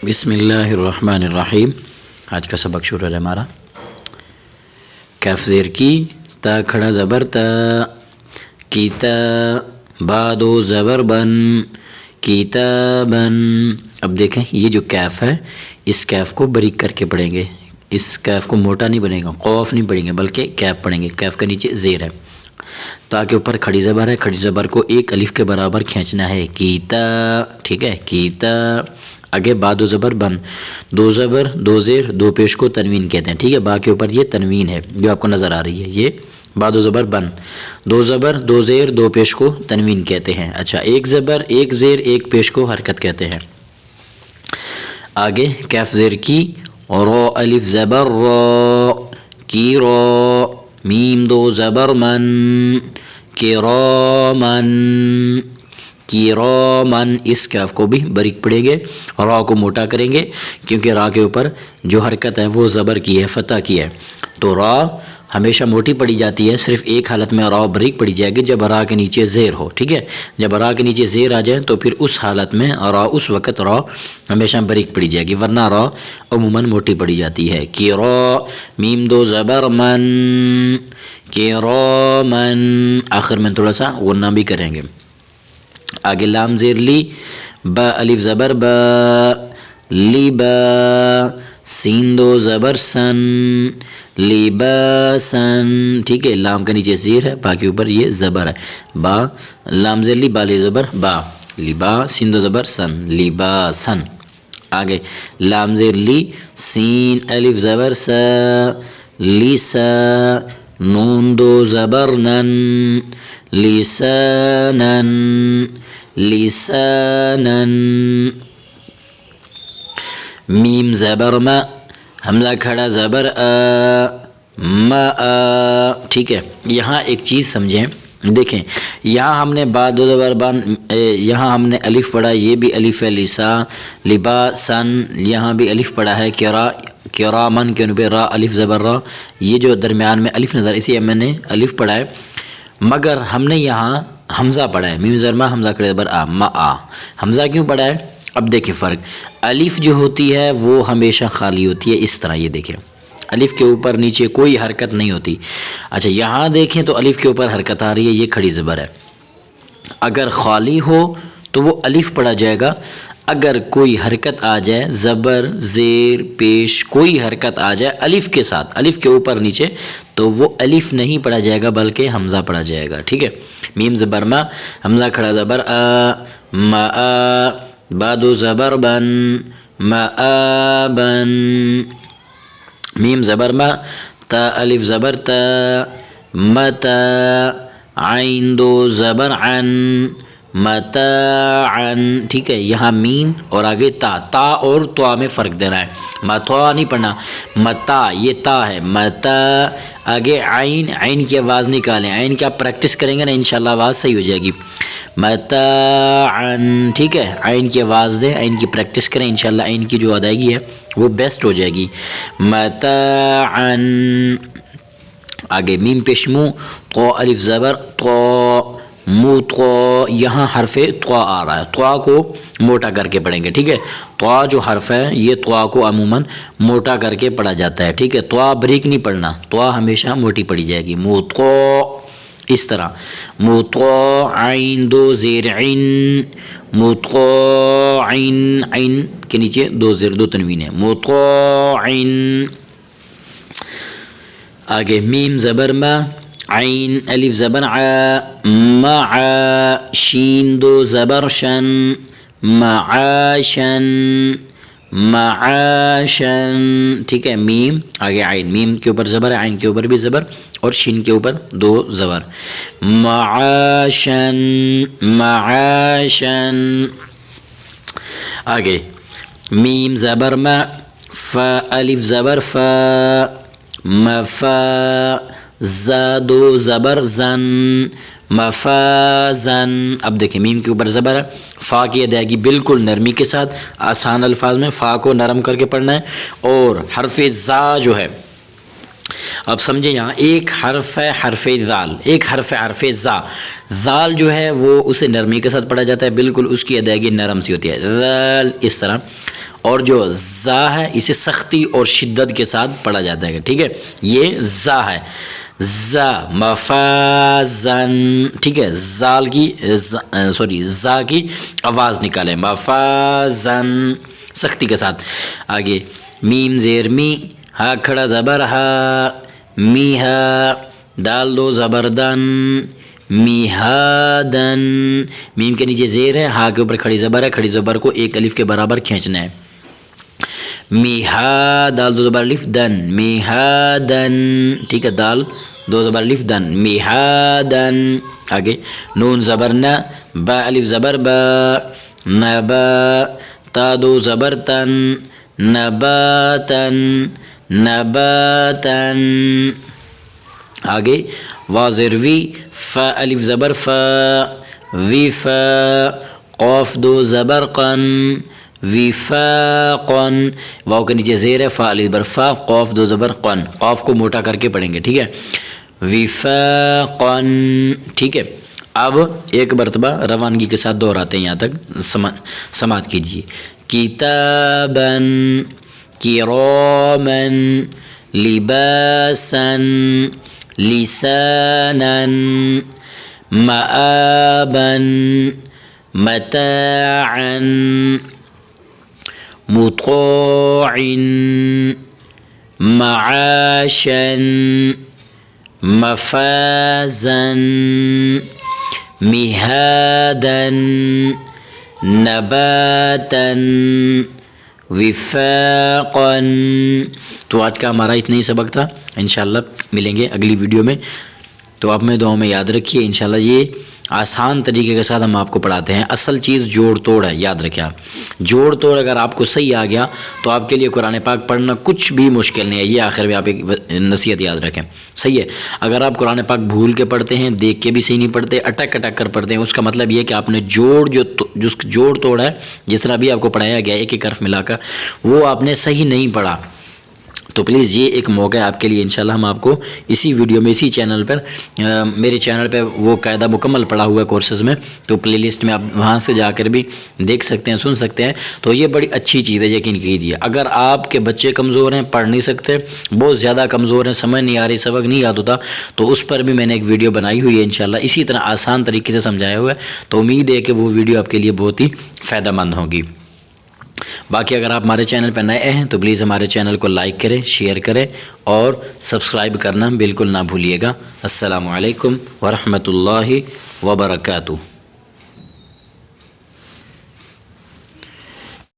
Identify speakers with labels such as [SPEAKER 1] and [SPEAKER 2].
[SPEAKER 1] بسم اللہ الرحمن الرحیم۔ آج کا سبق شروع ہے ہمارا کیف زیر کی، تا کھڑا زبر تا، کیتا، با دو زبر بن، کتابن۔ اب دیکھیں یہ جو کیف ہے اس کیف کو باریک کر کے پڑھیں گے، اس کیف کو موٹا نہیں بنے گا، قوف نہیں پڑھیں گے بلکہ کیف پڑھیں گے۔ کیف کے نیچے زیر ہے، تا کے اوپر کھڑی زبر ہے، کھڑی زبر کو ایک الف کے برابر کھینچنا ہے، کیتا، ٹھیک ہے، کیتا۔ آگے با دو زبر بن، دو زبر دو زیر دو پیش کو تنوین کہتے ہیں، ٹھیک ہے۔ با کے اوپر یہ تنوین ہے جو آپ کو نظر آ رہی ہے، یہ با دو زبر بن، دو زبر دو زیر دو پیش کو تنوین کہتے ہیں۔ اچھا، ایک زبر ایک زیر ایک پیش کو حرکت کہتے ہیں۔ آگے کیف زیر کی، رو الف زبر رو، کی رو، میم دو زبر من، کرامن، کرامن۔ اس کیف کو بھی باریک پڑھیں گے، را کو موٹا کریں گے کیونکہ را کے اوپر جو حرکت ہے وہ زبر کی ہے، فتح کی ہے، تو را ہمیشہ موٹی پڑھی جاتی ہے، صرف ایک حالت میں را باریک پڑھی جائے گی جب را کے نیچے زیر ہو، ٹھیک ہے۔ جب را کے نیچے زیر آ جائے تو پھر اس حالت میں را، اس وقت را ہمیشہ باریک پڑھی جائے گی، ورنہ را عموماً موٹی پڑھی جاتی ہے۔ کرا، میم دو زبر من، کرامن، آخر میں تھوڑا سا غنہ بھی کریں گے۔ آگے لام زیر لی، با الف زبر با، لبا، سین دو زبر سن، لباسن، ٹھیک ہے۔ لام کے نیچے زیر ہے، با کے اوپر یہ زبر ہے، با، لام زیر لی، با لی زبر با، لبا، سین دو زبر سن، لباسن۔ آگے لام زیر لی، سین الف زبر سا، لیسا، نون دو زبر نن، لسانن، لسانن۔ میم زبر ما، حمزہ کھڑا زبر آ، ما آ، ٹھیک ہے۔ یہاں ایک چیز سمجھیں، دیکھیں یہاں ہم نے با دو زبر بن، یہاں ہم نے الف پڑھا، یہ بھی الف ہے، لسا، لباسن، یہاں بھی الف پڑھا ہے، کرا، کرامن کے اوپر را الف زبر را، یہ جو درمیان میں الف نظر، اسی میں نے الف پڑھا ہے، مگر ہم نے یہاں حمزہ پڑھا ہے، میم زبر ما، حمزہ کھڑا زبر آ، ما آ۔ حمزہ کیوں پڑھا ہے؟ اب دیکھیں فرق، الف جو ہوتی ہے وہ ہمیشہ خالی ہوتی ہے، اس طرح یہ دیکھیں، الف کے اوپر نیچے کوئی حرکت نہیں ہوتی۔ اچھا یہاں دیکھیں تو الف کے اوپر حرکت آ رہی ہے، یہ کھڑی زبر ہے، اگر خالی ہو تو وہ الف پڑھا جائے گا، اگر کوئی حرکت آ جائے، زبر زیر پیش کوئی حرکت آ جائے الف کے ساتھ، الف کے اوپر نیچے، تو وہ الف نہیں پڑھا جائے گا بلکہ حمزہ پڑھا جائے گا، ٹھیک ہے۔ میم زبر ما، حمزہ کھڑا زبر آ، ما آ، با دو زبر بن، ما آ بن، میم زبر ما، تا الف زبر تا، متا، عین دو زبر عن، متاعن، ٹھیک ہے۔ یہاں میم اور آگے تا، تا اور توا میں فرق دینا ہے، متوا نہیں پڑھنا، متا، یہ تا ہے، متا، آگے عین، عین کی آواز نکالیں، عین کی آپ پریکٹس کریں گے نا انشاءاللہ آواز صحیح ہو جائے گی، متاعن، ٹھیک ہے۔ عین کی آواز دیں، عین کی پریکٹس کریں، انشاءاللہ عین کی جو ادائیگی ہے وہ بیسٹ ہو جائے گی، متاعن۔ آگے میم پیش مو، تو الف زبر تو، مو تو، یہاں حرف طوا آ رہا ہے، طوا کو موٹا کر کے پڑھیں گے، ٹھیک ہے۔ طوا جو حرف ہے یہ طوا کو عموماً موٹا کر کے پڑھا جاتا ہے، ٹھیک ہے۔ طوا باریک نہیں پڑھنا، طوا ہمیشہ موٹی پڑھی جائے گی، مو تو، اس طرح، مو تو، عین دو زیر عین، مو تو عین، عین کے نیچے دو زیر دو تنوین ہے، مو تو عین۔ آگے میم زبر ما، عین الف زبر ع، مع، شین دو زبر شن، معاشن، معاشن، ٹھیک ہے۔ میم آگے عین، میم کے اوپر زبر ہے، عین کے اوپر بھی زبر اور شین کے اوپر دو زبر، معاشن، معاشن۔ آگے میم زبر ما، فا الف زبر فا، مفا، زا دو زبر زن، مفازن۔ اب دیکھیں میم کے اوپر زبر ہے، فا کی ادائیگی بالکل نرمی کے ساتھ آسان الفاظ میں فا کو نرم کر کے پڑھنا ہے، اور حرف زا جو ہے، اب سمجھیں یہاں ایک حرف ہے حرف ذال، ایک حرف ہے حرف زا، ذال جو ہے وہ اسے نرمی کے ساتھ پڑھا جاتا ہے، بالکل اس کی ادائیگی نرم سی ہوتی ہے، ذال، اس طرح، اور جو زا ہے اسے سختی اور شدت کے ساتھ پڑھا جاتا ہے، ٹھیک ہے، یہ زا ہے، زا مفازن، ٹھیک ہے، زا کی آواز نکالیں، مفازن سختی کے ساتھ۔ آگے میم زیر می، ہا کھڑا زبر ہا، میہا، دال دو زبر دن، میہادن، میم کے نیچے زیر ہے، ہا کے اوپر کھڑی زبر ہے، کھڑی زبر کو ایک الف کے برابر کھینچنا ہے، میہا، دال دو زبر الف دن، میہادن، ٹھیک ہے، دال دو زبر الف دن، میہادن۔ آگے نون زبر نہ، با الف زبر با، نبا، تا دو زبر تن، نباتن، نباتن۔ آگے واضر وی، فا الف زبر فا، وفا، قوف دو زبر قن، وفاقن، واو کے نیچے زیر ہے، فا الف زبر فا، قوف دو زبر قن، قوف کو موٹا کر کے پڑھیں گے، ٹھیک ہے، وفاقن، ٹھیک ہے۔ اب ایک مرتبہ روانگی کے ساتھ دہراتے ہیں، یہاں تک سماعت کیجیے، کتابن، کرامن، لباسن، لسانن، مآبن، متاعن، مطاعن، معاشن، مفازن، مہادن، نباتن، وفاقن۔ تو آج کا ہمارا اتنا ہی سبق تھا، انشاءاللہ ملیں گے اگلی ویڈیو میں، تو آپ میں دعاؤں میں یاد رکھیے، انشاءاللہ یہ آسان طریقے کے ساتھ ہم آپ کو پڑھاتے ہیں، اصل چیز جوڑ توڑ ہے، یاد رکھیں آپ، جوڑ توڑ اگر آپ کو صحیح آ گیا تو آپ کے لیے قرآن پاک پڑھنا کچھ بھی مشکل نہیں ہے، یہ آخر میں آپ ایک نصیحت یاد رکھیں، صحیح ہے۔ اگر آپ قرآن پاک بھول کے پڑھتے ہیں، دیکھ کے بھی صحیح نہیں پڑھتے، اٹک اٹک کر پڑھتے ہیں، اس کا مطلب یہ ہے کہ آپ نے جوڑ توڑ ہے، جس طرح بھی آپ کو پڑھایا گیا ایک ایک حرف ملا کر، وہ آپ نے صحیح نہیں پڑھا، تو پلیز یہ ایک موقع ہے آپ کے لیے، انشاءاللہ ہم آپ کو اسی ویڈیو میں، اسی چینل پر، میرے چینل پہ وہ قاعدہ مکمل پڑھا ہوا ہے کورسز میں، تو پلے لسٹ میں آپ وہاں سے جا کر بھی دیکھ سکتے ہیں، سن سکتے ہیں، تو یہ بڑی اچھی چیز ہے، یقین کیجیے۔ اگر آپ کے بچے کمزور ہیں، پڑھ نہیں سکتے، بہت زیادہ کمزور ہیں، سمجھ نہیں آ رہی، سبق نہیں یاد ہوتا، تو اس پر بھی میں نے ایک ویڈیو بنائی ہوئی ہے، انشاءاللہ اسی طرح آسان طریقے سے سمجھایا ہوا ہے، تو امید ہے کہ وہ ویڈیو آپ کے لیے بہت ہی فائدہ مند ہوگی۔ باقی اگر آپ ہمارے چینل پہ نئے ہیں تو پلیز ہمارے چینل کو لائک کریں، شیئر کریں اور سبسکرائب کرنا بالکل نہ بھولیے گا۔ السلام علیکم ورحمۃ اللہ وبرکاتہ۔